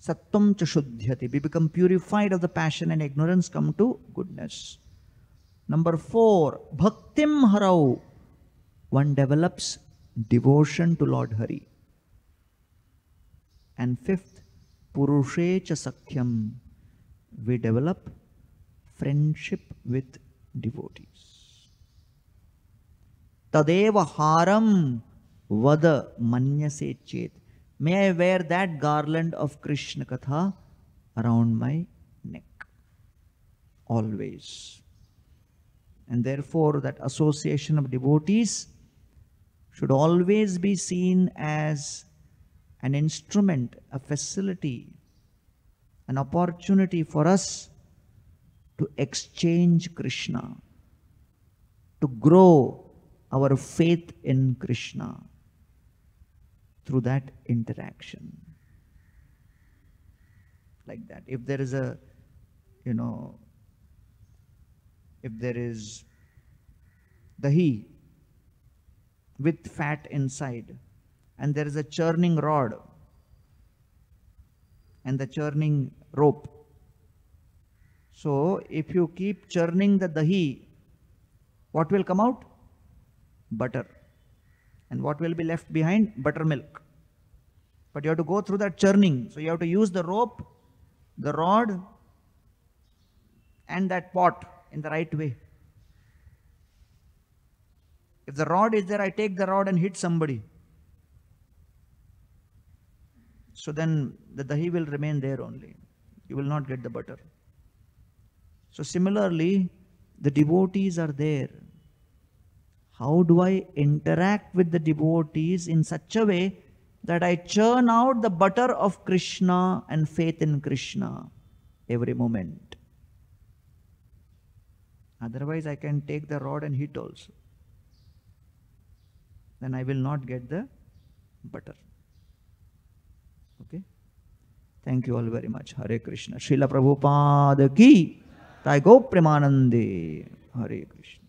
Sattvam cha shuddhyati, we become purified of the passion and ignorance, come to goodness. Number 4, bhaktim harau, one develops devotion to Lord Hari. And 5th, purushe cha sakhyam, we develop friendship with devotees. Tadeva haram vada manyase chet, may I wear that garland of Krishna Katha around my neck always. And therefore that association of devotees should always be seen as an instrument, a facility, an opportunity for us to exchange Krishna, to grow our faith in Krishna through that interaction. Like that. If there is a, if there is dahi with fat inside, and there is a churning rod and the churning rope. So if you keep churning the dahi, what will come out? Butter. And what will be left behind? Buttermilk. But you have to go through that churning. So you have to use the rope, the rod, and that pot in the right way. If the rod is there, I take the rod and hit somebody. So then the dahi will remain there only. You will not get the butter. So similarly, the devotees are there. How do I interact with the devotees in such a way that I churn out the butter of Krishna and faith in Krishna every moment? Otherwise, I can take the rod and hit also. Then I will not get the butter. Okay? Thank you all very much. Hare Krishna. Srila Prabhupada ki. Tai Go Premanande. Hare Krishna.